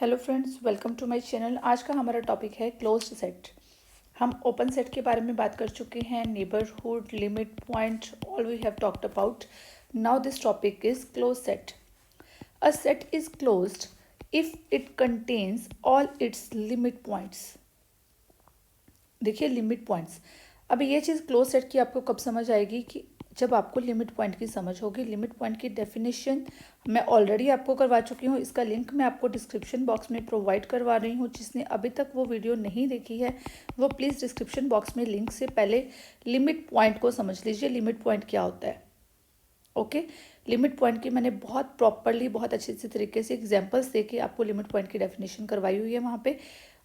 Hello friends, welcome to my channel. आज का हमारा टॉपिक है क्लोज्ड सेट। हम ओपन सेट के बारे में बात कर चुके हैं, neighbourhood, limit point, all we have talked about. Now this topic is close set. A set is closed if it contains all its limit points. देखिए लिमिट पॉइंट्स, अब ये चीज़ क्लोज सेट की आपको कब समझ आएगी कि जब आपको लिमिट पॉइंट की समझ होगी। लिमिट पॉइंट की डेफिनेशन मैं ऑलरेडी आपको करवा चुकी हूँ, इसका लिंक मैं आपको डिस्क्रिप्शन बॉक्स में प्रोवाइड करवा रही हूँ। जिसने अभी तक वो वीडियो नहीं देखी है वो प्लीज़ डिस्क्रिप्शन बॉक्स में लिंक से पहले लिमिट पॉइंट को समझ लीजिए, लिमिट पॉइंट क्या होता है। ओके, लिमिट पॉइंट की मैंने बहुत प्रॉपरली, बहुत अच्छे तरीके से एग्जाम्पल्स दे के आपको लिमिट पॉइंट की डेफिनेशन करवाई हुई है वहाँ पे।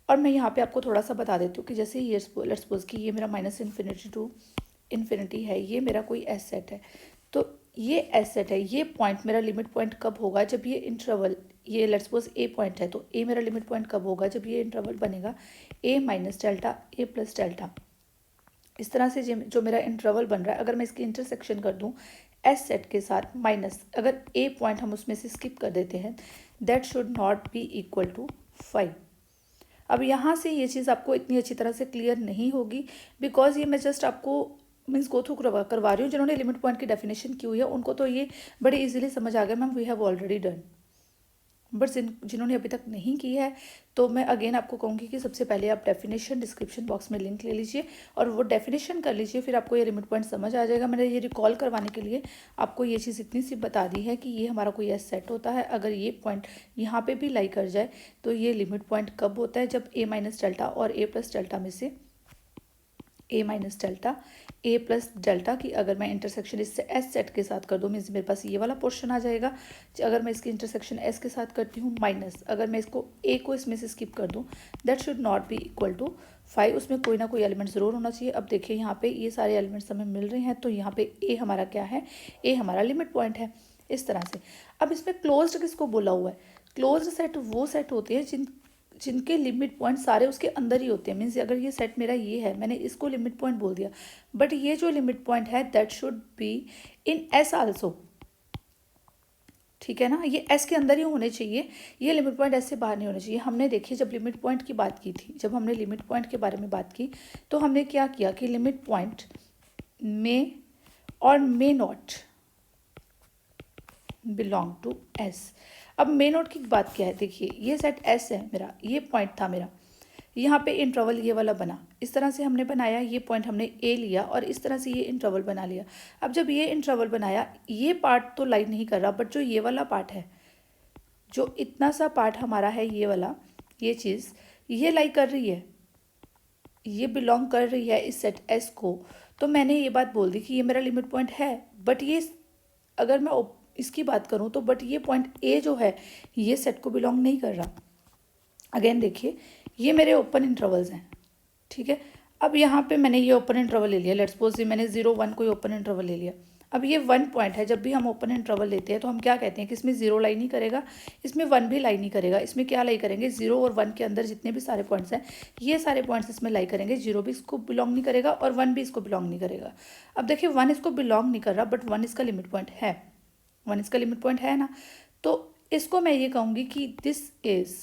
और मैं यहाँ पे आपको थोड़ा सा बता देती हूँ कि जैसे ये लेट्स सपोज कि ये मेरा माइनस इन्फिनिटी टू इन्फिनिटी है, ये मेरा कोई एस सेट है। तो ये एस सेट है, ये पॉइंट मेरा लिमिट पॉइंट कब होगा, जब ये इंटरवल, ये लेट्स सपोज ए पॉइंट है, तो ए मेरा लिमिट पॉइंट कब होगा, जब ये इंटरवल बनेगा ए minus delta A plus delta. इस तरह से जो मेरा इंटरवल बन रहा है, अगर मैं इसकी इंटरसेक्शन कर दूं एस सेट के साथ माइनस, अगर ए पॉइंट हम उसमें से स्किप कर देते हैं, that should not be equal to 5। अब यहाँ से ये चीज़ आपको इतनी अच्छी तरह से क्लियर नहीं होगी, बिकॉज ये मैं जस्ट आपको मीन्स गो थ्रू करवा रही हूँ। जिन्होंने लिमिट पॉइंट की डेफिनेशन की हुई है उनको तो ये बड़े इजीली समझ आ गया, ma'am we have already done. But जिन्होंने अभी तक नहीं की है तो मैं अगेन आपको कहूँगी कि सबसे पहले आप डेफिनेशन डिस्क्रिप्शन बॉक्स में लिंक ले लीजिए और वो डेफिनेशन कर लीजिए, फिर आपको ये लिमिट पॉइंट समझ आ जाएगा। मैंने ये रिकॉल करवाने के लिए आपको ये चीज़ इतनी सी बता दी है कि ये हमारा कोई एस सेट होता है, अगर ये पॉइंट यहाँ पे भी लाई कर जाए तो ये लिमिट पॉइंट कब होता है, जब ए माइनस डेल्टा और ए प्लस डेल्टा में से ए minus delta A plus delta की अगर मैं इंटरसेक्शन इससे एस सेट के साथ कर दूँ, मीन्स मेरे पास ये वाला पोर्शन आ जाएगा। अगर मैं इसकी इंटरसेक्शन एस के साथ करती हूँ माइनस, अगर मैं इसको ए को इसमें से स्किप कर दूँ, that should not be equal to 5। उसमें कोई ना कोई एलिमेंट ज़रूर होना चाहिए। अब देखिए यहाँ पे ये सारे एलिमेंट्स हमें मिल रहे हैं, तो यहाँ पे ए हमारा क्या है, ए हमारा लिमिट पॉइंट है। इस तरह से अब इसमें क्लोज्ड किसको बोला हुआ है, क्लोज्ड सेट वो सेट होते हैं जिनके लिमिट पॉइंट सारे उसके अंदर ही होते हैं। मीन्स अगर ये सेट मेरा ये है, मैंने इसको लिमिट पॉइंट बोल दिया, बट ये जो लिमिट पॉइंट है that should be in S also. ठीक है ना, ये एस के अंदर ही होने चाहिए, ये लिमिट पॉइंट एस से बाहर नहीं होने चाहिए। हमने देखिए जब लिमिट पॉइंट की बात की थी, जब हमने लिमिट पॉइंट के बारे में बात की तो हमने क्या किया कि लिमिट पॉइंट मे और may not belong to S. अब मे नोट की बात क्या है, देखिए ये सेट एस है मेरा, ये पॉइंट था मेरा, यहाँ पे इंटरवल ये वाला बना, इस तरह से हमने बनाया, ये पॉइंट हमने ए लिया और इस तरह से ये इंटरवल बना लिया। अब जब ये इंटरवल बनाया, ये पार्ट तो लाइन नहीं कर रहा, बट जो ये वाला पार्ट है, जो इतना सा पार्ट हमारा है ये वाला, ये चीज़ ये लाई कर रही है, ये बिलोंग कर रही है इस सेट एस को। तो मैंने ये बात बोल दी कि ये मेरा लिमिट पॉइंट है, बट ये अगर मैं इसकी बात करूँ तो बट ये पॉइंट ए जो है ये सेट को बिलोंग नहीं कर रहा। अगेन देखिए ये मेरे ओपन इंटरवल्स हैं, ठीक है। अब यहाँ पे मैंने ये ओपन इंटरवल ले लिया, लेट्स सपोज मैंने 0 1 कोई ओपन इंटरवल ले लिया। अब ये 1 पॉइंट है, जब भी हम ओपन इंटरवल लेते हैं तो हम क्या कहते हैं कि इसमें 0 लाई नहीं करेगा, इसमें 1 भी लाई नहीं करेगा। इसमें क्या लाई करेंगे, 0 और 1 के अंदर जितने भी सारे पॉइंट्स हैं ये सारे पॉइंट्स इसमें लाई करेंगे। 0 भी इसको बिलोंग नहीं करेगा और 1 भी इसको बिलोंग नहीं करेगा। अब देखिए 1 इसको बिलोंग नहीं कर रहा, बट 1 इसका लिमिट पॉइंट है, 1 इसका लिमिट पॉइंट है ना, तो इसको मैं ये कहूँगी कि this is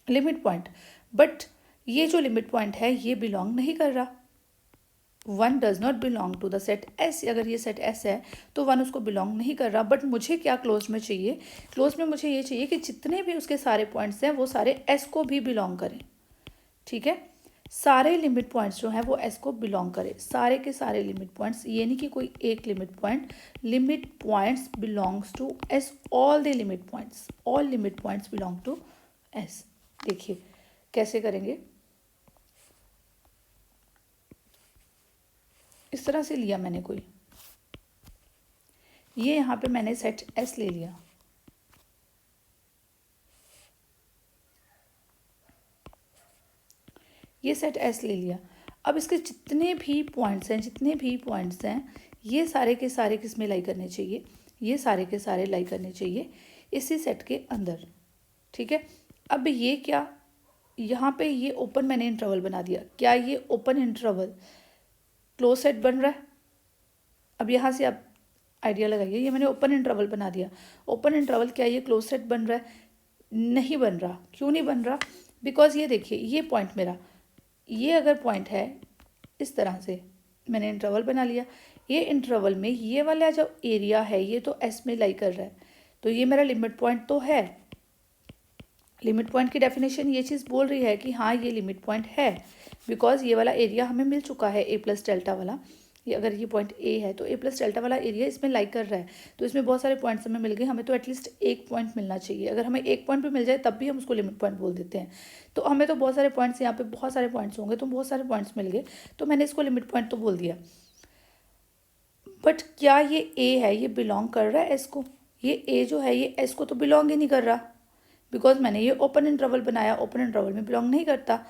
limit point. But ये जो लिमिट पॉइंट है ये बिलोंग नहीं कर रहा, 1 does not belong to the set S. अगर ये सेट एस है तो 1 उसको बिलोंग नहीं कर रहा। बट मुझे क्या क्लोज में चाहिए, क्लोज में मुझे ये चाहिए कि जितने भी उसके सारे पॉइंट्स हैं वो सारे एस को भी बिलोंग करें। ठीक है, सारे लिमिट पॉइंट्स जो हैं वो एस को बिलोंग करें, सारे के सारे लिमिट पॉइंट्स, ये नहीं कि कोई एक limit point. Limit points belongs to S, all the limit points, all limit points belong to S. देखिए कैसे करेंगे, इस तरह से लिया मैंने कोई, ये यहाँ पे मैंने सेट एस ले लिया, ये सेट एस ले लिया। अब इसके जितने भी पॉइंट्स हैं, जितने भी पॉइंट्स हैं ये सारे के सारे किस में लाई करने चाहिए, ये सारे के सारे लाई करने चाहिए इसी सेट के अंदर। ठीक है, अब ये क्या, यहाँ पे ये ओपन मैंने इंटरवल बना दिया, क्या ये ओपन इंटरवल क्लोज सेट बन रहा है। अब यहाँ से आप आइडिया लगाइए, ये मैंने ओपन इंटरवल बना दिया, ओपन इंटरवल क्या ये क्लोज सेट बन रहा है। नहीं बन रहा। क्यों नहीं बन रहा? बिकॉज ये देखिए, ये पॉइंट मेरा, ये अगर पॉइंट है इस तरह से, मैंने इंटरवल बना लिया, ये इंटरवल में ये वाला जो एरिया है ये तो एस में लाई कर रहा है, तो ये मेरा लिमिट पॉइंट तो है। लिमिट पॉइंट की डेफिनेशन ये चीज़ बोल रही है कि हाँ ये लिमिट पॉइंट है, बिकॉज ये वाला एरिया हमें मिल चुका है ए प्लस डेल्टा वाला। ये अगर ये पॉइंट ए है तो ए प्लस डेल्टा वाला एरिया इसमें लाई कर रहा है, तो इसमें बहुत सारे पॉइंट्स हमें मिल गए। हमें तो एटलीस्ट एक पॉइंट मिलना चाहिए। अगर हमें एक पॉइंट भी मिल जाए तब भी हम उसको लिमिट पॉइंट बोल देते हैं। तो हमें तो बहुत सारे पॉइंट्स, यहाँ पे बहुत सारे पॉइंट्स होंगे, तो बहुत सारे पॉइंट्स मिल गए, तो मैंने इसको लिमिट पॉइंट तो बोल दिया। बट क्या ये ए है, ये बिलोंग कर रहा है एस को? ये ए जो है ये एस को तो बिलोंग ही नहीं कर रहा, बिकॉज मैंने ये ओपन इंटरवल बनाया, ओपन इंटरवल में बिलोंग नहीं करता।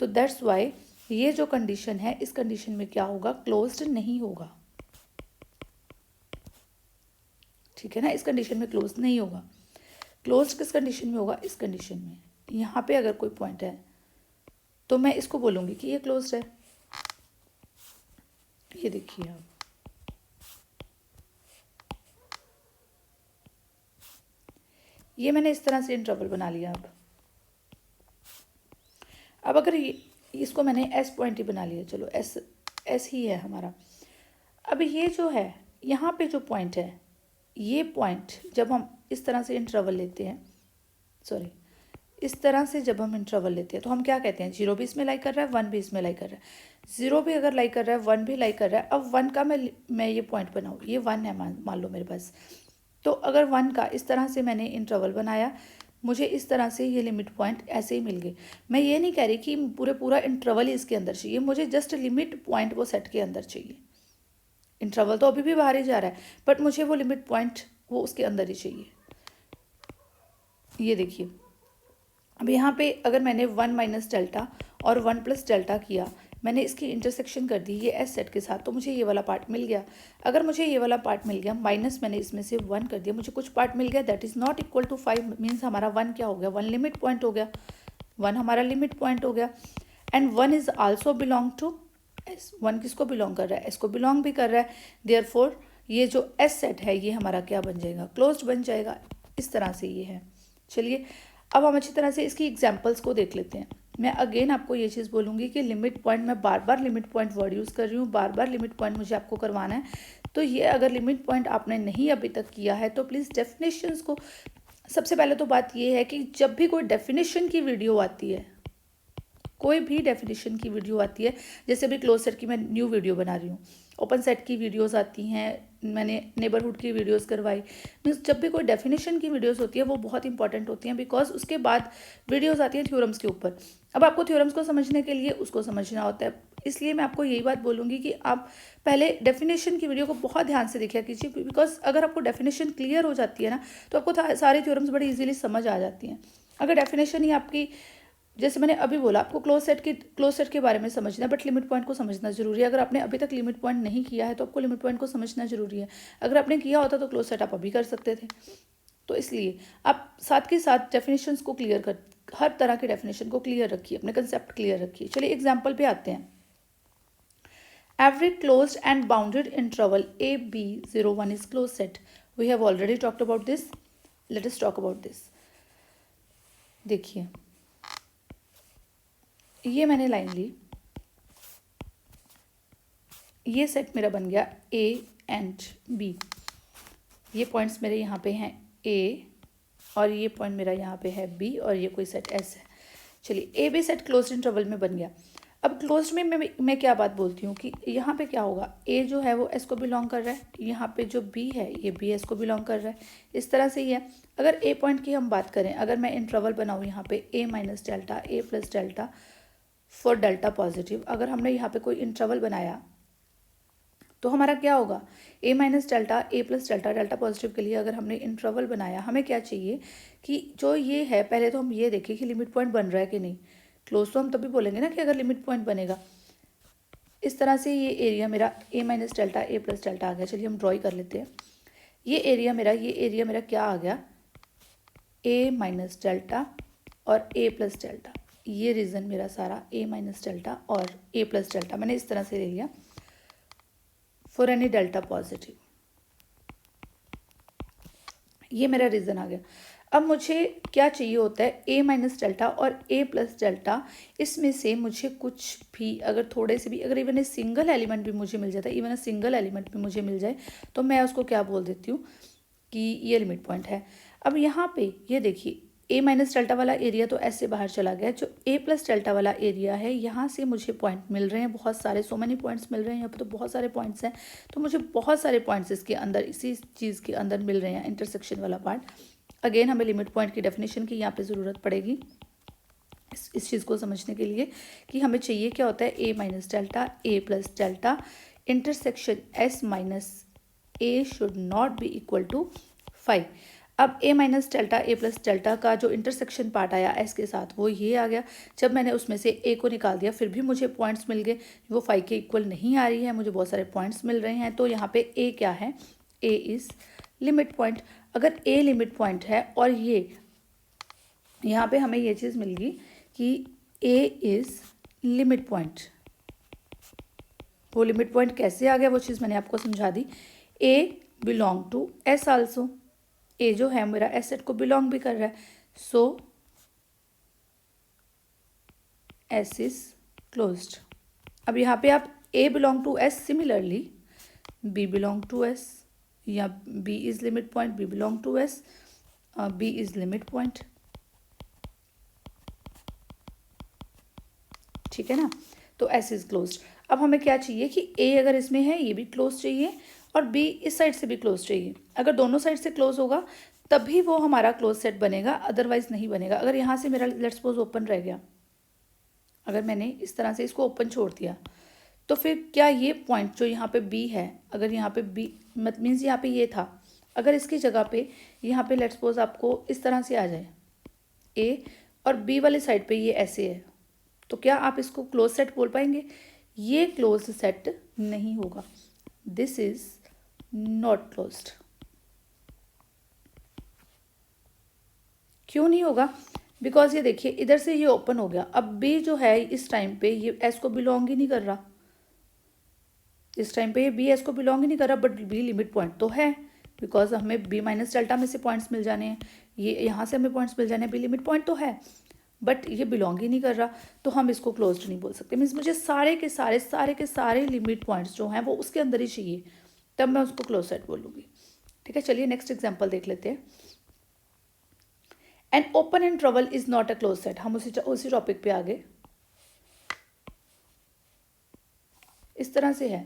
तो दैट्स वाई ये जो कंडीशन है, इस कंडीशन में क्या होगा, क्लोज्ड नहीं होगा। ठीक है ना, इस कंडीशन में क्लोज नहीं होगा। क्लोज किस कंडीशन में होगा? इस कंडीशन में। यहाँ पे अगर कोई पॉइंट है तो मैं इसको बोलूँगी कि ये क्लोज्ड है। ये देखिए आप, ये मैंने इस तरह से इंटरवल बना लिया। अब अगर इसको मैंने एस पॉइंट ही बना लिया, चलो एस एस ही है हमारा। अब ये जो है यहाँ पे जो पॉइंट है, ये पॉइंट जब हम इस तरह से इंटरवल लेते हैं, सॉरी इस तरह से जब हम इंटरवल लेते हैं तो हम क्या कहते हैं, 0 भी इसमें लाई कर रहा है, 1 भी इसमें लाई कर रहा है। 0 भी अगर लाई कर रहा है, 1 भी लाई कर रहा है। अब 1 का मैं ये पॉइंट बनाऊँ, ये 1 है मान लो मेरे पास। तो अगर 1 का इस तरह से मैंने इंटरवल बनाया, मुझे इस तरह से ये लिमिट पॉइंट ऐसे ही मिल गए। मैं ये नहीं कह रही कि पूरा इंटरवल ही इसके अंदर चाहिए, मुझे जस्ट लिमिट पॉइंट वो सेट के अंदर चाहिए। इंटरवल तो अभी भी बाहर ही जा रहा है, बट मुझे वो लिमिट पॉइंट वो उसके अंदर ही चाहिए। ये देखिए, अब यहाँ पे अगर मैंने 1 माइनस डेल्टा और 1 प्लस डेल्टा किया, मैंने इसकी इंटरसेक्शन कर दी ये एस सेट के साथ, तो मुझे ये वाला पार्ट मिल गया। अगर मुझे ये वाला पार्ट मिल गया, माइनस मैंने इसमें से 1 कर दिया, मुझे कुछ पार्ट मिल गया, that is not equal to 5, means हमारा 1 क्या हो गया, 1 लिमिट पॉइंट हो गया। 1 हमारा लिमिट पॉइंट हो गया। And 1 is also belong to S. 1 किसको बिलोंग कर रहा है? एस को बिलोंग भी कर रहा है। देयरफॉर ये जो एस सेट है ये हमारा क्या बन जाएगा, क्लोज्ड बन जाएगा। इस तरह से ये है। चलिए अब हम अच्छी तरह से इसकी एग्जाम्पल्स को देख लेते हैं। मैं अगेन आपको ये चीज़ बोलूँगी कि लिमिट पॉइंट, मैं बार बार लिमिट पॉइंट वर्ड यूज़ कर रही हूँ, बार बार लिमिट पॉइंट मुझे आपको करवाना है। तो ये अगर लिमिट पॉइंट आपने नहीं अभी तक किया है तो प्लीज़ डेफिनेशंस को, सबसे पहले तो बात ये है कि जब भी कोई डेफिनेशन की वीडियो आती है, कोई भी डेफिनेशन की वीडियो आती है, जैसे अभी क्लोज सेट की मैं न्यू वीडियो बना रही हूँ, ओपन सेट की वीडियोस आती हैं, मैंने नेबरहुड की वीडियोस करवाई। मीन्स जब भी कोई डेफिनेशन की वीडियोस होती है वो बहुत इंपॉर्टेंट होती हैं, बिकॉज उसके बाद वीडियोस आती हैं थ्योरम्स के ऊपर। अब आपको थ्योरम्स को समझने के लिए उसको समझना होता है, इसलिए मैं आपको यही बात बोलूँगी कि आप पहले डेफिनेशन की वीडियो को बहुत ध्यान से देखा कीजिए, बिकॉज अगर आपको डेफिनेशन क्लियर हो जाती है ना तो आपको सारी थ्योरम्स बड़ी ईजिली समझ आ जाती हैं। अगर डेफिनेशन ही आपकी, जैसे मैंने अभी बोला, आपको क्लोज सेट के बारे में समझना है, बट लिमिट पॉइंट को समझना जरूरी है। अगर आपने अभी तक लिमिट पॉइंट नहीं किया है तो आपको लिमिट पॉइंट को समझना जरूरी है। अगर आपने किया होता तो क्लोज सेट आप अभी कर सकते थे। तो इसलिए आप साथ के साथ डेफिनेशंस को क्लियर कर, हर तरह के डेफिनेशन को क्लियर रखिए, अपने कंसेप्ट क्लियर रखिए। चलिए एग्जाम्पल पे आते हैं। Every closed and bounded interval AB01 is closed set. We have already talked about this. Let us talk about this. देखिए, ये मैंने लाइन ली, ये सेट मेरा बन गया A एंड B। ये पॉइंट्स मेरे यहाँ पे हैं A और ये पॉइंट मेरा यहाँ पे है B और ये कोई सेट S है। चलिए A B set closed interval में बन गया। अब क्लोज्ड में मैं क्या बात बोलती हूँ कि यहाँ पे क्या होगा, A जो है वो S को बिलोंग कर रहा है, यहाँ पे जो B है ये B S को बिलोंग कर रहा है। इस तरह से ही है। अगर A पॉइंट की हम बात करें, अगर मैं इंटरवल बनाऊँ यहाँ पे A minus delta A plus delta for delta positive, अगर हमने यहाँ पे कोई इंटरवल बनाया तो हमारा क्या होगा, A minus delta A plus delta delta positive के लिए अगर हमने इंटरवल बनाया, हमें क्या चाहिए कि जो ये है, पहले तो हम ये देखें कि लिमिट पॉइंट बन रहा है कि नहीं। क्लोज तो हम तभी बोलेंगे ना कि अगर लिमिट पॉइंट बनेगा। इस तरह से ये एरिया मेरा A minus delta A plus delta आ गया। चलिए हम ड्रॉई कर लेते हैं। ये एरिया मेरा क्या आ गया, A माइनस डेल्टा और A प्लस डेल्टा। ये रीजन मेरा सारा A माइनस डेल्टा और A प्लस डेल्टा मैंने इस तरह से ले लिया फॉर एनी डेल्टा पॉजिटिव। ये मेरा रीजन आ गया। अब मुझे क्या चाहिए होता है, a माइनस डेल्टा और a प्लस डेल्टा, इसमें से मुझे कुछ भी अगर थोड़े से भी अगर इवन ए सिंगल एलिमेंट भी मुझे मिल जाता है, इवन ए सिंगल एलिमेंट भी मुझे मिल जाए तो मैं उसको क्या बोल देती हूँ कि ये लिमिट पॉइंट है। अब यहाँ पे ये देखिए a माइनस डेल्टा वाला एरिया तो ऐसे बाहर चला गया, जो a प्लस डेल्टा वाला एरिया है यहाँ से मुझे पॉइंट मिल रहे हैं बहुत सारे, सो मैनी पॉइंट्स मिल रहे हैं, यहाँ पे तो बहुत सारे पॉइंट्स हैं, तो मुझे बहुत सारे पॉइंट्स इसके अंदर इसी चीज़ के अंदर मिल रहे हैं, इंटरसेक्शन वाला पार्ट। अगेन हमें लिमिट पॉइंट की डेफिनेशन की यहाँ पे ज़रूरत पड़ेगी इस चीज़ को समझने के लिए कि हमें चाहिए क्या होता है, a minus delta a plus delta intersection s minus a should not be equal to 5। अब a minus delta a plus delta का जो इंटरसेक्शन पार्ट आया s के साथ वो ये आ गया। जब मैंने उसमें से a को निकाल दिया फिर भी मुझे पॉइंट्स मिल गए, वो 5 के इक्वल नहीं आ रही है, मुझे बहुत सारे पॉइंट्स मिल रहे हैं, तो यहाँ पे a क्या है, a इज़ लिमिट पॉइंट। अगर a लिमिट पॉइंट है और ये यहाँ पे हमें ये चीज़ मिल गई कि a इज़ लिमिट पॉइंट, वो लिमिट पॉइंट कैसे आ गया वो चीज़ मैंने आपको समझा दी। a belong to s also, a जो है मेरा एस सेट को बिलोंग भी कर रहा है, सो s इज क्लोज्ड। अब यहाँ पे आप a belong to s, similarly b belong to s, या b is limit point, b belong to s, b is limit point, ठीक है ना। तो s इज क्लोज्ड। अब हमें क्या चाहिए कि a अगर इसमें है ये भी क्लोज चाहिए और b इस साइड से भी क्लोज चाहिए। अगर दोनों साइड से क्लोज होगा तभी वो हमारा क्लोज सेट बनेगा, अदरवाइज नहीं बनेगा। अगर यहाँ से मेरा लेट्स सपोज ओपन रह गया, अगर मैंने इस तरह से इसको ओपन छोड़ दिया तो फिर क्या ये पॉइंट जो यहाँ पे b है, अगर यहाँ पे b मीन्स यहाँ पे ये था, अगर इसकी जगह पे यहाँ पे लेट्स सपोज आपको इस तरह से आ जाए a और b वाले साइड पे ये ऐसे है, तो क्या आप इसको क्लोज सेट बोल पाएंगे? ये क्लोज सेट नहीं होगा, दिस इज नॉट क्लोज्ड। क्यों नहीं होगा? बिकॉज ये देखिए इधर से ये ओपन हो गया, अब b जो है इस टाइम पे ये s को बिलोंग ही नहीं कर रहा, इस टाइम पे ये b s को बिलोंग ही नहीं कर रहा, बट b लिमिट पॉइंट तो है, बिकॉज हमें b माइनस डेल्टा में से पॉइंट्स मिल जाने हैं, ये यहाँ से हमें पॉइंट्स मिल जाने हैं, b लिमिट पॉइंट तो है, बट ये बिलोंग ही नहीं कर रहा, तो हम इसको क्लोज्ड नहीं बोल सकते। मीन्स मुझे सारे के सारे लिमिट पॉइंट्स जो हैं वो उसके अंदर ही चाहिए, तब मैं उसको क्लोज सेट बोलूँगी। ठीक है, चलिए नेक्स्ट एग्जाम्पल देख लेते हैं। An open interval is not a close set. हम उसी टॉपिक पे आ गए, इस तरह से है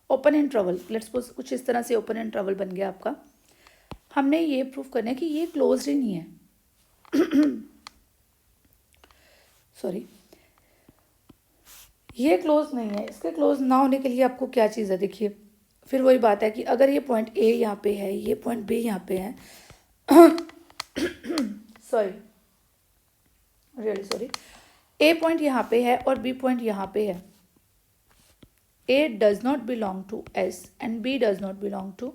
ओपन इंटरवल, लेट्स सपोज कुछ इस तरह से ओपन इंटरवल बन गया आपका। हमने ये प्रूव करना है कि ये क्लोज्ड ही नहीं है सॉरी, ये क्लोज नहीं है। इसके क्लोज ना होने के लिए आपको क्या चीज़ है, देखिए फिर वही बात है कि अगर ये पॉइंट ए यहाँ पे है, ये पॉइंट बी यहाँ पे है sorry, really sorry, A point यहाँ पे है और बी पॉइंट यहाँ पे है, A does not belong to S and B does not belong to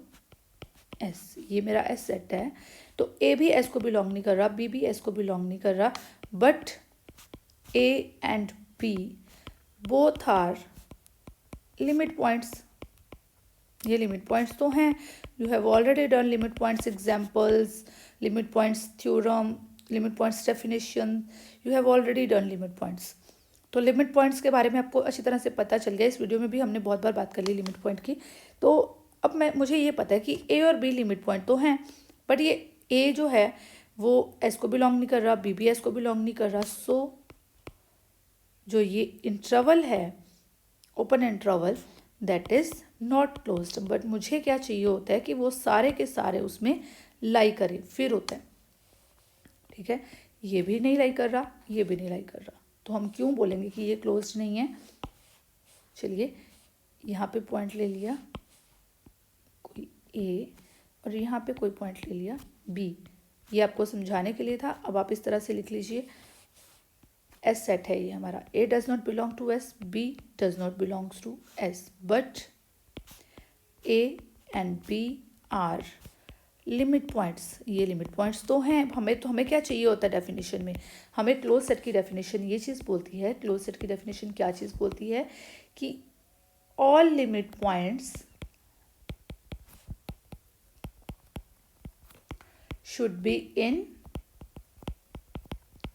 S. ये मेरा एस सेट है, तो ए भी एस को बिलोंग नहीं कर रहा, बी भी एस को बिलोंग नहीं कर रहा, but A and B both are limit points. ये लिमिट पॉइंट्स तो हैं, you have already done limit points examples, limit points theorem, limit points definition, you have already done limit points. तो limit points के बारे में आपको अच्छी तरह से पता चल गया, इस वीडियो में भी हमने बहुत बार बात कर ली लिमिट पॉइंट की। तो अब मुझे ये पता है कि ए और बी लिमिट पॉइंट तो हैं, बट ये ए जो है वो एस को बिलोंग नहीं कर रहा, बी भी एस को बिलोंग नहीं कर रहा, सो जो ये इंटरवल है open interval that is not closed. But मुझे क्या चाहिए होता है कि वो सारे के सारे उसमें लाई करे, फिर होता है। ठीक है, ये भी नहीं लाई कर रहा, ये भी नहीं लाई कर रहा, तो हम क्यों बोलेंगे कि ये क्लोज्ड नहीं है? चलिए यहाँ पे पॉइंट ले लिया कोई ए और यहाँ पे कोई पॉइंट ले लिया बी, ये आपको समझाने के लिए था। अब आप इस तरह से लिख लीजिए, एस सेट है ये हमारा, A does not belong to S, B does not belongs to S, but A and B are limit points. ये लिमिट पॉइंट्स तो हैं, हमें क्या चाहिए होता है डेफिनेशन में, हमें क्लोज सेट की डेफिनेशन ये चीज़ बोलती है, क्लोज सेट की डेफिनेशन क्या चीज़ बोलती है कि all limit points should be in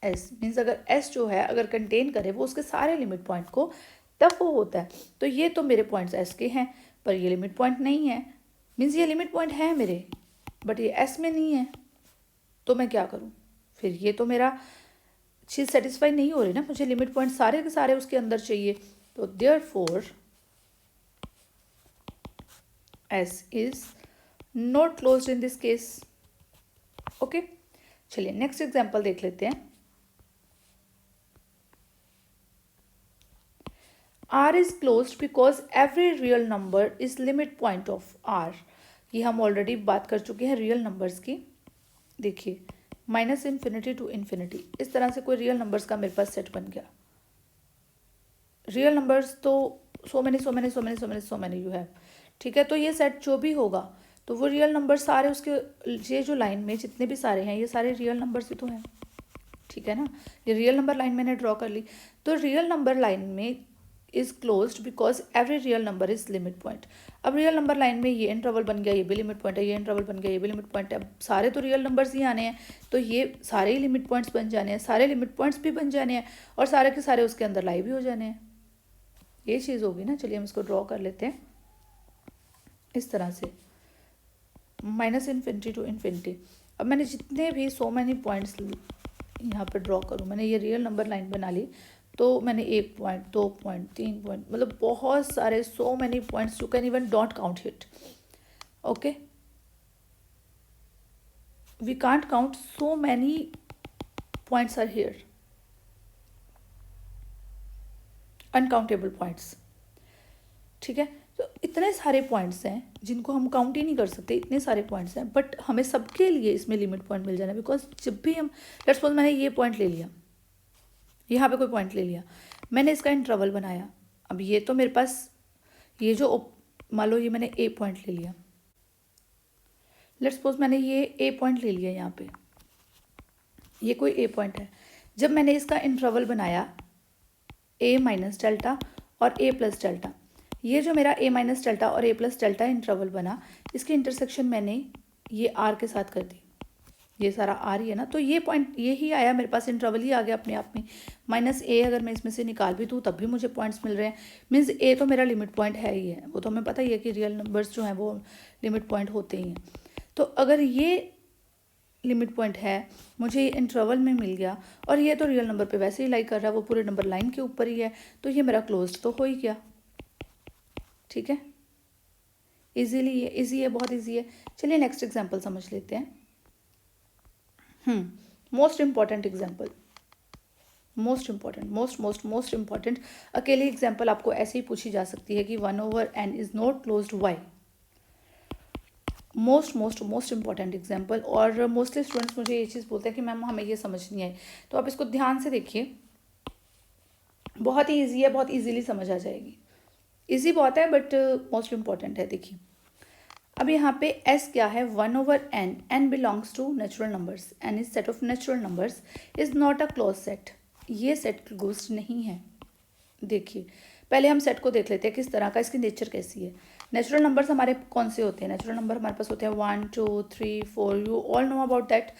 S, means अगर एस जो है अगर कंटेन करे वो उसके सारे लिमिट पॉइंट को, तब वो होता है। तो ये तो मेरे पॉइंट्स एस के हैं, पर ये लिमिट पॉइंट नहीं है, मीन्स ये लिमिट पॉइंट है मेरे, बट ये एस में नहीं है, तो मैं क्या करूँ? फिर ये तो मेरा चीज़ सेटिस्फाई नहीं हो रही ना, मुझे लिमिट पॉइंट सारे के सारे उसके अंदर चाहिए। तो therefore S is not closed in this case. Okay, चलिए नेक्स्ट एग्जांपल देख लेते हैं। R is closed because every real number is limit point of R। ये हम ऑलरेडी बात कर चुके हैं रियल नंबर्स की। देखिए -∞ to ∞, इस तरह से कोई रियल नंबर्स का मेरे पास सेट बन गया। रियल नंबर्स तो सो मैनी यू हैव, ठीक है। तो ये सेट जो भी होगा तो वो रियल नंबर सारे उसके, ये जो लाइन में जितने भी सारे हैं ये सारे रियल नंबर्स ही तो हैं, ठीक है ना। ये रियल नंबर लाइन मैंने ड्रॉ कर ली। तो रियल नंबर लाइन में is closed because every real number is limit point. अब रियल नंबर लाइन में ये इंटरवल बन गया, ये भी लिमिट पॉइंट है, ये इंटरवल बन गया, ये भी लिमिट पॉइंट है। अब सारे तो रियल नंबर्स ही आने हैं, तो ये सारे ही लिमिट पॉइंट्स बन जाने हैं, सारे लिमिट पॉइंट्स भी बन जाने हैं, और सारे के सारे उसके अंदर लाई भी हो जाने हैं। ये चीज़ होगी ना। चलिए हम इसको ड्रॉ कर लेते हैं इस तरह से, -∞ to ∞। अब मैंने जितने भी सो मैनी पॉइंट्स यहाँ पर ड्रॉ करूँ, मैंने ये रियल नंबर लाइन बना ली, तो मैंने 1 पॉइंट, 2 पॉइंट, 3 पॉइंट, मतलब बहुत सारे, so many points you can even don't count it. Okay, we can't count, so many points are here, uncountable points, ठीक है। तो इतने सारे पॉइंट्स हैं जिनको हम काउंट ही नहीं कर सकते, इतने सारे पॉइंट्स हैं, बट हमें सबके लिए इसमें लिमिट पॉइंट मिल जाना है। बिकॉज जब भी हम, लेट्स सपोज मैंने ये पॉइंट ले लिया, यहाँ पे कोई पॉइंट ले लिया, मैंने इसका इंटरवल बनाया। अब ये तो मेरे पास, ये जो मान लो ये मैंने ए पॉइंट ले लिया, लेट्स सपोज मैंने ये ए पॉइंट ले लिया, यहाँ पे ये कोई ए पॉइंट है। जब मैंने इसका इंटरवल बनाया ए माइनस डेल्टा और ए प्लस डेल्टा, ये जो मेरा ए माइनस डेल्टा और ए प्लस डेल्टा इंटरवल बना, इसकी इंटरसेक्शन मैंने ये आर के साथ कर दी, ये सारा आर ही है ना। तो ये पॉइंट ये ही आया मेरे पास, इंटरवल ही आ गया अपने आप में। -a अगर मैं इसमें से निकाल भी दूँ तब भी मुझे पॉइंट्स मिल रहे हैं, मीन्स ए तो मेरा लिमिट पॉइंट है ही है। वो तो हमें पता ही है कि रियल नंबर्स जो हैं वो लिमिट पॉइंट होते ही हैं। तो अगर ये लिमिट पॉइंट है, मुझे ये इंटरवल में मिल गया, और ये तो रियल नंबर पे वैसे ही लाई कर रहा है, वो पूरे नंबर लाइन के ऊपर ही है, तो ये मेरा क्लोज्ड तो हो ही गया, ठीक है। इजीली, ये इजी है, बहुत इजी है। चलिए नेक्स्ट एग्जांपल समझ लेते हैं। Most important example, most important. अकेली एग्जांपल आपको ऐसे ही पूछी जा सकती है कि 1/n is not closed, why. Most important example. और मोस्टली स्टूडेंट्स मुझे ये चीज़ बोलते हैं कि मैम हमें ये समझ नहीं आई, तो आप इसको ध्यान से देखिए, बहुत ही ईजी है, बहुत ईजीली समझ आ जाएगी। ईजी बहुत है बट मोस्ट इम्पॉर्टेंट है। देखिए अब यहाँ पे s क्या है, 1/n, n belongs to natural numbers, n is set of natural numbers, is not a close set. ये सेट क्लोज्ड नहीं है। देखिए पहले हम सेट को देख लेते हैं किस तरह का, इसकी नेचर कैसी है। नेचुरल नंबर्स हमारे कौन से होते हैं? नेचुरल नंबर हमारे पास होते हैं 1 2 3 4, you all know about that.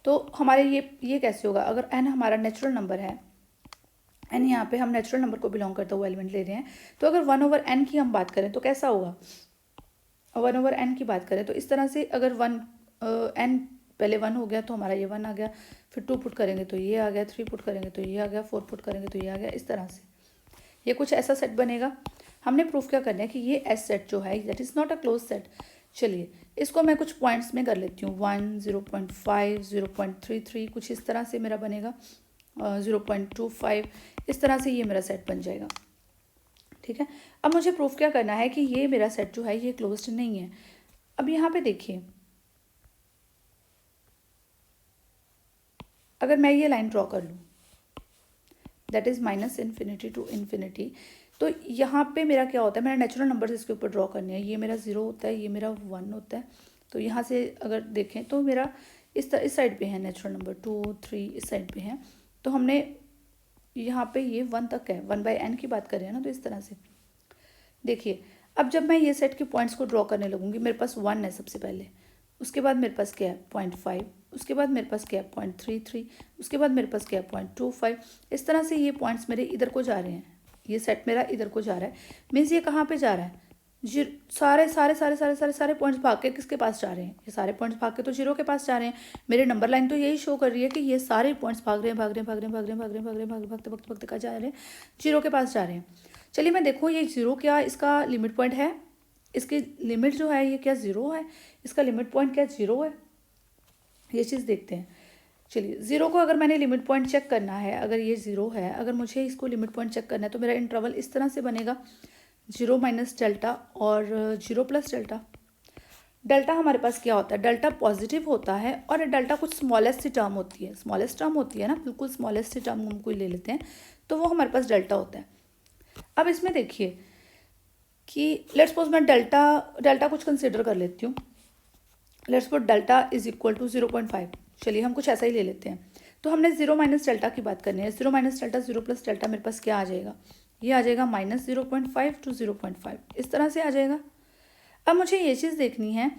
तो हमारे ये कैसे होगा, अगर n हमारा नेचुरल नंबर है, n यहाँ पे हम नेचुरल नंबर को बिलोंग करता हुआ एलिमेंट ले रहे हैं, तो अगर 1/n की हम बात करें तो कैसा होगा, 1/n की बात करें तो इस तरह से, अगर n पहले 1 हो गया तो हमारा ये 1 आ गया, फिर 2 पुट करेंगे तो ये आ गया, 3 पुट करेंगे तो ये आ गया, 4 पुट करेंगे तो ये आ गया। इस तरह से ये कुछ ऐसा सेट बनेगा। हमने प्रूफ क्या करना है कि ये एस सेट जो है that is not a close set. चलिए इसको मैं कुछ पॉइंट्स में कर लेती हूँ, 1 0.5 0.33 कुछ इस तरह से मेरा बनेगा, 0.25 इस तरह से ये मेरा सेट बन जाएगा, ठीक है। अब मुझे प्रूफ क्या करना है कि ये मेरा सेट जो है ये क्लोज्ड नहीं है। अब यहाँ पे देखिए, अगर मैं ये लाइन ड्रॉ कर लूँ दैट इज़ -∞ to ∞, तो यहाँ पे मेरा क्या होता है, मेरा नेचुरल नंबर इसके ऊपर ड्रॉ करने हैं। ये मेरा 0 होता है, ये मेरा 1 होता है। तो यहाँ से अगर देखें तो मेरा इस साइड पे है नेचुरल नंबर, 2 3 इस साइड पे है। तो हमने यहाँ पे ये 1 तक है, 1/n की बात कर रहे हैं ना, तो इस तरह से देखिए। अब जब मैं ये सेट के पॉइंट्स को ड्रॉ करने लगूंगी, मेरे पास 1 है सबसे पहले, उसके बाद मेरे पास क्या है 0.5, उसके बाद मेरे पास क्या है 0.33, उसके बाद मेरे पास क्या है 0.25। इस तरह से ये पॉइंट्स मेरे इधर को जा रहे हैं, ये सेट मेरा इधर को जा रहा है। मीन्स ये कहाँ पे जा रहा है, सारे सारे सारे सारे सारे सारे पॉइंट्स भाग के किसके पास जा रहे हैं, ये सारे पॉइंट्स भाग के तो जीरो के पास जा रहे हैं। मेरे नंबर लाइन तो यही शो कर रही है कि ये सारे पॉइंट्स भाग रहे हैं भाग रहे हैं भाग रहे हैं भाग रहे हैं भाग रहे हैं भाग रहे हैं भागते भागते भागते कहाँ जा रहे हैं, जीरो के पास जा रहे हैं। चलिए मैं देखूँ ये जीरो क्या इसका लिमिट पॉइंट है, इसकी लिमिट जो है ये क्या जीरो है, इसका लिमिट पॉइंट क्या जीरो है, ये चीज़ देखते हैं। चलिए ज़ीरो को अगर मैंने लिमिट पॉइंट चेक करना है, अगर ये ज़ीरो है, अगर मुझे इसको लिमिट पॉइंट चेक करना है तो मेरा इंटरवल इस तरह से बनेगा, जीरो माइनस डेल्टा और जीरो प्लस डेल्टा। डेल्टा हमारे पास क्या होता है, डेल्टा पॉजिटिव होता है और डेल्टा कुछ स्मॉलेस्ट सी टर्म होती है, स्मॉलेस्ट टर्म होती है ना, बिल्कुल स्मॉलेस्ट सी टर्म हम कोई ले लेते हैं तो वो हमारे पास डेल्टा होता है। अब इसमें देखिए कि लेट्स सपोज मैं डेल्टा कुछ कंसिडर कर लेती हूँ, let's suppose delta is equal to 0.5। चलिए हम कुछ ऐसा ही ले लेते हैं। तो हमने जीरो माइनस डेल्टा की बात करनी है, zero minus delta zero plus delta मेरे पास क्या आ जाएगा, ये आ जाएगा -0.5 to 0.5, इस तरह से आ जाएगा। अब मुझे ये चीज़ देखनी है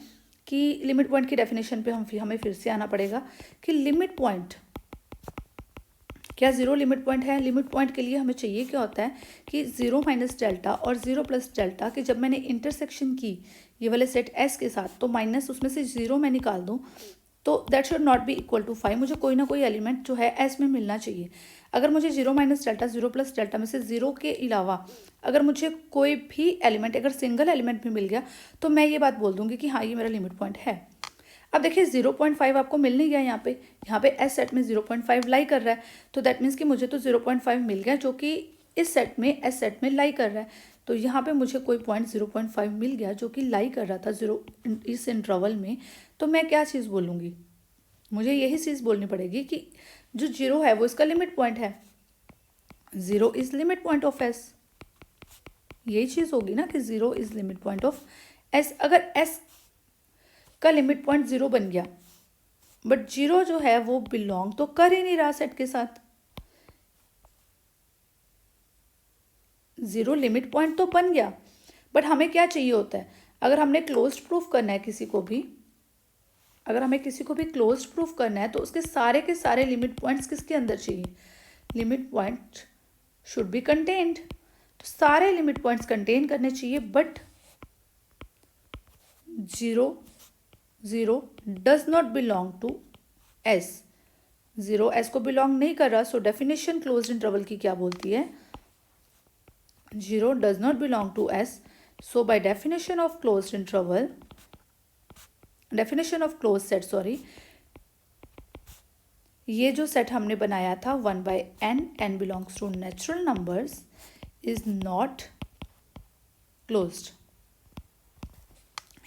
कि लिमिट पॉइंट की डेफिनेशन पे हमें फिर से आना पड़ेगा कि लिमिट पॉइंट क्या ज़ीरो लिमिट पॉइंट है। लिमिट पॉइंट के लिए हमें चाहिए क्या होता है कि जीरो माइनस डेल्टा और जीरो प्लस डेल्टा की जब मैंने इंटरसेक्शन की ये वाले सेट एस के साथ, तो माइनस उसमें से जीरो मैं निकाल दूँ तो that should not be equal to 5। मुझे कोई ना कोई एलिमेंट जो है एस में मिलना चाहिए। अगर मुझे zero minus delta zero plus delta में से जीरो के अलावा अगर मुझे कोई भी एलिमेंट, अगर सिंगल एलिमेंट भी मिल गया तो मैं ये बात बोल दूंगी कि हाँ ये मेरा लिमिट पॉइंट है। अब देखिए 0.5 आपको मिल नहीं गया, यहाँ पे एस सेट में 0.5 लाई कर रहा है, तो दैट मीन्स कि मुझे तो 0.5 मिल गया जो कि इस सेट में एस सेट में लाई कर रहा है। तो यहाँ पे मुझे कोई पॉइंट 0.5 मिल गया जो कि लाई कर रहा था जीरो इस इंटरवल में। तो मैं क्या चीज़ बोलूँगी, मुझे यही चीज़ बोलनी पड़ेगी कि जो जीरो है वो इसका लिमिट पॉइंट है, zero is limit point of S. यही चीज़ होगी ना कि zero is limit point of S. अगर एस का लिमिट पॉइंट जीरो बन गया बट जीरो जो है वो बिलोंग तो कर ही नहीं रहा सेट के साथ, जीरो लिमिट पॉइंट तो बन गया बट हमें क्या चाहिए होता है, अगर हमने क्लोज्ड प्रूफ करना है किसी को भी, अगर हमें किसी को भी क्लोज्ड प्रूफ करना है तो उसके सारे के सारे लिमिट पॉइंट्स किसके अंदर चाहिए, limit point should be contained. तो सारे लिमिट पॉइंट्स कंटेन करने चाहिए but zero does not belong to S, zero S को बिलोंग नहीं कर रहा। सो डेफिनेशन क्लोज्ड इंटरवल की क्या बोलती है, zero does not belong to S. So by definition of closed interval, definition of close set, sorry, ये जो सेट हमने बनाया था 1/n, n belongs to natural numbers, is not closed.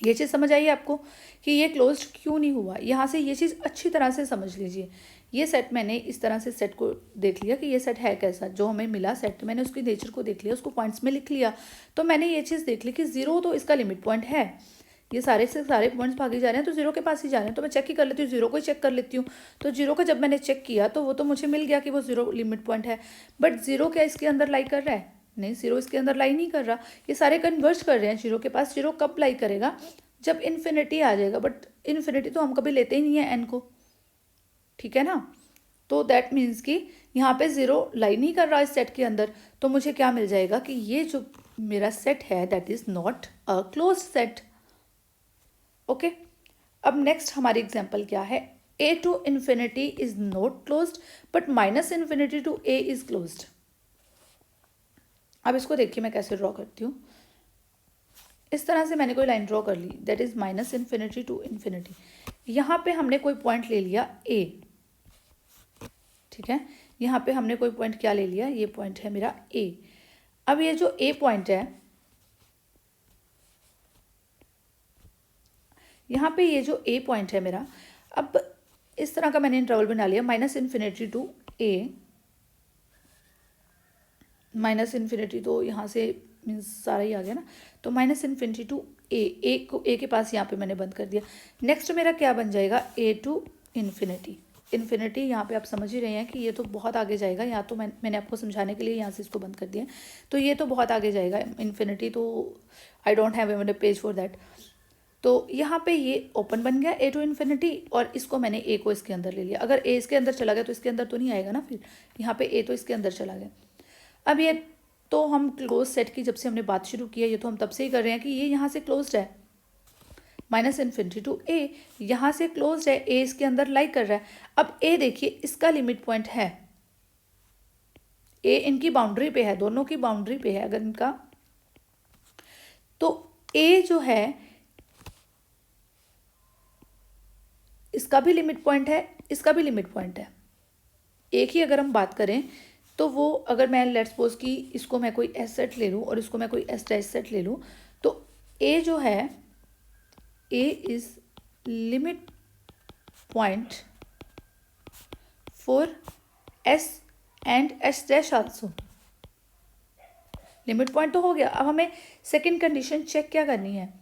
ये चीज़ समझ आई आपको कि ये क्लोज्ड क्यों नहीं हुआ। यहाँ से ये चीज़ अच्छी तरह से समझ लीजिए। ये सेट मैंने इस तरह से सेट को देख लिया कि ये सेट है कैसा, जो हमें मिला सेट, मैंने उसकी नेचर को देख लिया, उसको पॉइंट्स में लिख लिया। तो मैंने ये चीज़ देख ली कि जीरो तो इसका लिमिट पॉइंट है, ये सारे से सारे पॉइंट्स भागे जा रहे हैं तो जीरो के पास ही जा रहे हैं। तो मैं चेक ही कर लेती हूँ, जीरो को ही चेक कर लेती हूँ। तो जीरो का जब मैंने चेक किया तो वो तो मुझे मिल गया कि वो जीरो लिमिट पॉइंट है, बट जीरो क्या इसके अंदर लाई कर रहा है, नहीं, जीरो इसके अंदर लाई नहीं कर रहा। ये सारे कन्वर्ज कर रहे हैं जीरो के पास। जीरो कब लाई करेगा, जब इन्फिनिटी आ जाएगा, बट इन्फिनिटी तो हम कभी लेते ही नहीं है एन को, ठीक है ना। तो दैट मीन्स कि यहाँ पे जीरो लाई नहीं कर रहा इस सेट के अंदर। तो मुझे क्या मिल जाएगा कि ये जो मेरा सेट है that is not a close set. Okay, अब नेक्स्ट हमारी एग्जाम्पल क्या है, a to infinity is not closed but minus infinity to a is closed. अब इसको देखिए मैं कैसे ड्रॉ करती हूँ। इस तरह से मैंने कोई लाइन ड्रॉ कर ली that is minus infinity to infinity. यहाँ पे हमने कोई पॉइंट ले लिया a, ठीक है, यहाँ पे हमने कोई पॉइंट क्या ले लिया, ये पॉइंट है मेरा a। अब ये जो a पॉइंट है, यहाँ पे ये जो a पॉइंट है मेरा, अब इस तरह का मैंने इंटरवल बना लिया minus infinity to a, minus infinity तो यहाँ से मीन्स सारा ही आ गया ना, तो माइनस इन्फिनिटी टू a को a के पास यहाँ पे मैंने बंद कर दिया। नेक्स्ट मेरा क्या बन जाएगा, a टू इन्फिनिटी। इन्फिनिटी यहाँ पे आप समझ ही रहे हैं कि ये तो बहुत आगे जाएगा, यहाँ तो मैंने आपको समझाने के लिए यहाँ से इसको बंद कर दिया, तो ये तो बहुत आगे जाएगा इन्फिनिटी, तो I don't have even page for that. तो यहाँ पे ये ओपन बन गया ए टू इन्फिनिटी, और इसको मैंने ए को इसके अंदर ले लिया। अगर ए इसके अंदर चला गया तो इसके अंदर तो नहीं आएगा ना, फिर यहाँ पे ए तो इसके अंदर चला गया। अब ये तो हम क्लोज सेट की जब से हमने बात शुरू की है, ये तो हम तब से ही कर रहे हैं कि ये यहाँ से क्लोज्ड है, माइनस इन्फिनिटी टू ए, यहाँ से क्लोज्ड है, ए इसके अंदर लाई कर रहा है। अब ए देखिए इसका लिमिट पॉइंट है, ए इनकी बाउंड्री पे है, दोनों की बाउंड्री पे है अगर इनका, तो ए जो है इसका भी लिमिट पॉइंट है, इसका भी लिमिट पॉइंट है। एक ही अगर हम बात करें तो वो, अगर मैं लेट्स सपोज कि इसको मैं कोई एस सेट ले लूँ और इसको मैं कोई एस डैश सेट ले लूँ, तो ए जो है, A is limit point for S and S dash also. Limit point तो हो गया। अब हमें सेकंड कंडीशन चेक क्या करनी है,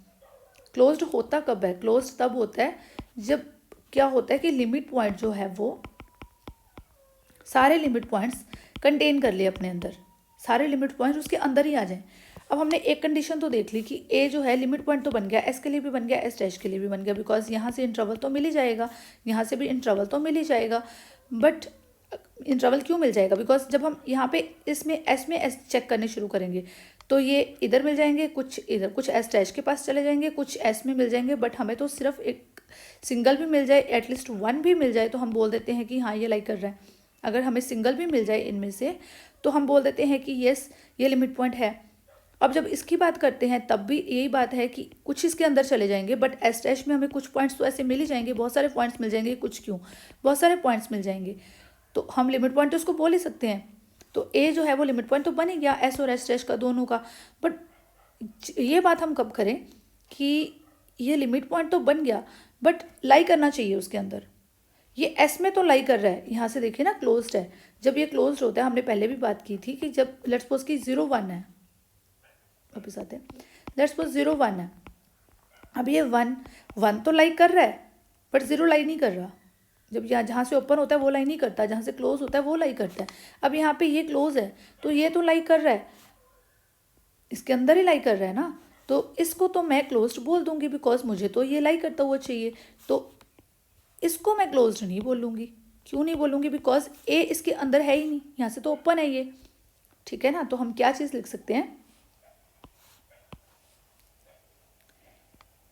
क्लोज्ड होता कब है? क्लोज्ड तब होता है जब क्या होता है कि लिमिट पॉइंट जो है वो सारे लिमिट पॉइंट्स कंटेन कर लिए अपने अंदर, सारे लिमिट पॉइंट्स उसके अंदर ही आ जाएं। अब हमने एक कंडीशन तो देख ली कि ए जो है लिमिट पॉइंट तो बन गया, एस के लिए भी बन गया, एस डैश के लिए भी बन गया, बिकॉज यहाँ से इंटरवल तो मिल ही जाएगा, यहाँ से भी इंटरवल तो मिल ही जाएगा। बट इंटरवल क्यों मिल जाएगा? बिकॉज जब हम यहाँ पे इसमें एस में एस चेक करने शुरू करेंगे तो ये इधर मिल जाएंगे, कुछ इधर, कुछ एस डैश के पास चले जाएंगे, कुछ एस में मिल जाएंगे। बट हमें तो सिर्फ एक सिंगल भी मिल जाए, एटलीस्ट वन भी मिल जाए तो हम बोल देते हैं कि हाँ ये लाइक कर रहा है। अगर हमें सिंगल भी मिल जाए इनमें से तो हम बोल देते हैं कि यस ये लिमिट पॉइंट है। अब जब इसकी बात करते हैं तब भी यही बात है कि कुछ इसके अंदर चले जाएंगे, बट एस डैश में हमें कुछ पॉइंट्स तो ऐसे मिल ही जाएंगे, बहुत सारे पॉइंट्स मिल जाएंगे, कुछ क्यों, बहुत सारे पॉइंट्स मिल जाएंगे, तो हम लिमिट पॉइंट तो उसको बोल ही सकते हैं। तो ए जो है वो लिमिट पॉइंट तो बन ही गया एस और एस डैश का, दोनों का। बट ये बात हम कब करें कि ये लिमिट पॉइंट तो बन गया बट लाई करना चाहिए उसके अंदर। ये एस में तो लाई कर रहा है, यहाँ से देखिए ना क्लोज्ड है। जब ये क्लोज्ड होता है, हमने पहले भी बात की थी कि जब लेट्स सपोज कि 0 1 है, वापस आते हैं, लेट्स सपोज 0 1 है, अब ये 1 1 तो लाई कर रहा है बट 0 लाई नहीं कर रहा। जब यहाँ जहाँ से ओपन होता है वो लाई नहीं करता, जहाँ से क्लोज होता है वो लाई करता है। अब यहाँ पे ये क्लोज है तो ये तो लाई कर रहा है, इसके अंदर ही लाई कर रहा है ना, तो इसको तो मैं क्लोज्ड बोल दूंगी बिकॉज मुझे तो ये लाई करता हुआ चाहिए। तो इसको मैं क्लोज्ड नहीं बोलूँगी। क्यों नहीं बोलूँगी? बिकॉज ए इसके अंदर है ही नहीं, यहाँ से तो ओपन है ये, ठीक है ना। तो हम क्या चीज़ लिख सकते हैं,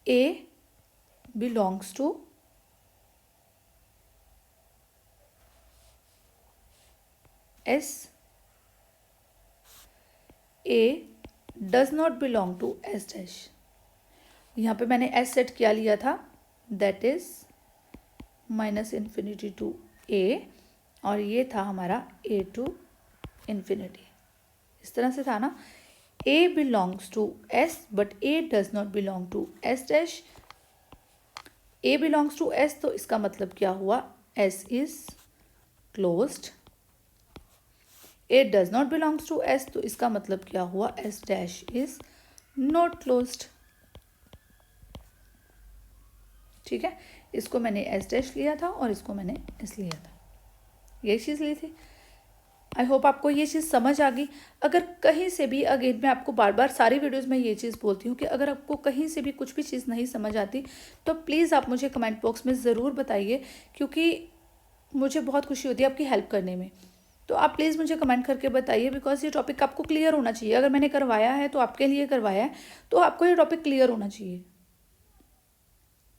A belongs to S, A does not belong to S dash. यहाँ पे मैंने एस सेट क्या लिया था, that is minus infinity to A, और ये था हमारा ए टू इन्फिनिटी, इस तरह से था ना। A belongs to S but A does not belong to S dash. A belongs to S तो इसका मतलब क्या हुआ, S is closed. A does not belongs to S तो इसका मतलब क्या हुआ, S dash is not closed. ठीक है, इसको मैंने एस डैश लिया था और इसको मैंने एस लिया था, ये चीज़ ली थी। आई होप आपको ये चीज़ समझ आ गई। अगर कहीं से भी, अगेन मैं आपको बार बार सारी वीडियोस में ये चीज़ बोलती हूँ कि अगर आपको कहीं से भी कुछ भी चीज़ नहीं समझ आती तो प्लीज़ आप मुझे कमेंट बॉक्स में ज़रूर बताइए, क्योंकि मुझे बहुत खुशी होती है आपकी हेल्प करने में। तो आप प्लीज़ मुझे कमेंट करके बताइए, बिकॉज ये टॉपिक आपको क्लियर होना चाहिए। अगर मैंने करवाया है तो आपके लिए करवाया है, तो आपको ये टॉपिक क्लियर होना चाहिए,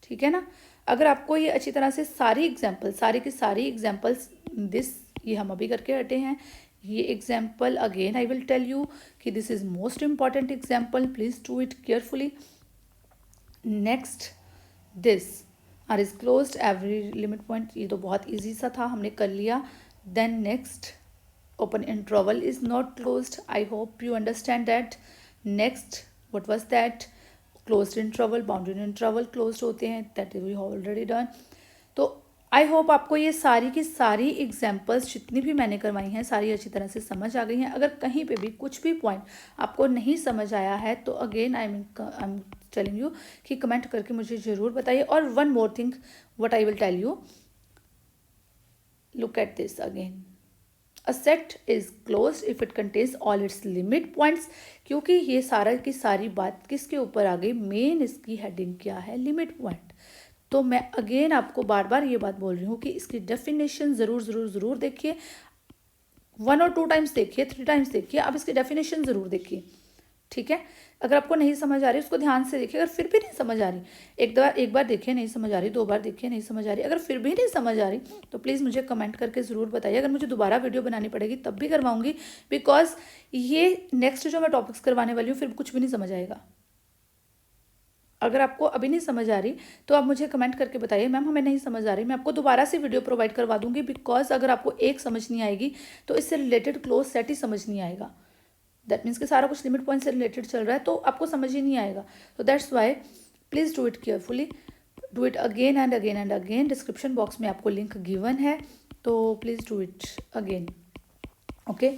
ठीक है ना। अगर आपको ये अच्छी तरह से सारी एग्जाम्पल, सारी की सारी एग्जाम्पल्स दिस, ये हम अभी करके हटे हैं, ये example again I will tell you कि this is most important example, please do it carefully. Next, this are is closed every limit point, ये तो बहुत ईजी सा था, हमने कर लिया। Then next, open interval is not closed. I hope you understand that. Next, what was that? Closed interval, bounded interval closed होते हैं, that we have already done. तो आई होप आपको ये सारी की सारी एग्जाम्पल्स जितनी भी मैंने करवाई हैं सारी अच्छी तरह से समझ आ गई हैं। अगर कहीं पे भी कुछ भी पॉइंट आपको नहीं समझ आया है तो again I am telling you कि कमेंट करके मुझे ज़रूर बताइए। और one more thing what I will tell you, look at this again, a set is closed if it contains all its limit points, क्योंकि ये सारा की सारी बात किसके ऊपर आ गई, मेन इसकी हेडिंग क्या है, लिमिट पॉइंट। तो मैं अगेन आपको बार बार ये बात बोल रही हूँ कि इसकी डेफिनेशन ज़रूर ज़रूर ज़रूर देखिए, 1 और 2 टाइम्स देखिए, 3 टाइम्स देखिए, आप इसकी डेफिनेशन ज़रूर देखिए, ठीक है। अगर आपको नहीं समझ आ रही उसको ध्यान से देखिए, अगर फिर भी नहीं समझ आ रही, एक बार देखिए नहीं समझ आ रही, 2 बार देखिए नहीं समझ आ रही, अगर फिर भी नहीं समझ आ रही तो प्लीज़ मुझे कमेंट करके ज़रूर बताइए। अगर मुझे दोबारा वीडियो बनानी पड़ेगी तब भी करवाऊंगी, बिकॉज ये नेक्स्ट जो मैं टॉपिक्स करवाने वाली हूँ फिर कुछ भी नहीं समझ आएगा। अगर आपको अभी नहीं समझ आ रही तो आप मुझे कमेंट करके बताइए, मैम हमें नहीं समझ आ रही, मैं आपको दोबारा से वीडियो प्रोवाइड करवा दूंगी, बिकॉज अगर आपको एक समझ नहीं आएगी तो इससे रिलेटेड क्लोज सेट ही समझ नहीं आएगा। दैट मीन्स कि सारा कुछ लिमिट पॉइंट से रिलेटेड चल रहा है तो आपको समझ ही नहीं आएगा। तो that's why please do it carefully, do it again and again and again. Description box में आपको लिंक गिवन है, तो please do it again, okay.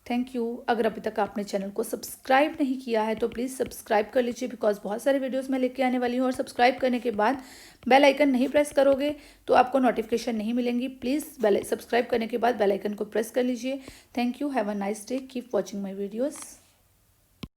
Thank you. अगर अभी तक आपने चैनल को सब्सक्राइब नहीं किया है तो प्लीज़ सब्सक्राइब कर लीजिए, बिकॉज बहुत सारे वीडियोस मैं लेके आने वाली हूँ, और सब्सक्राइब करने के बाद बेल आइकन नहीं प्रेस करोगे तो आपको नोटिफिकेशन नहीं मिलेंगी। प्लीज़ सब्सक्राइब करने के बाद बेल आइकन को प्रेस कर लीजिए। Thank you, have a nice day, keep watching my videos.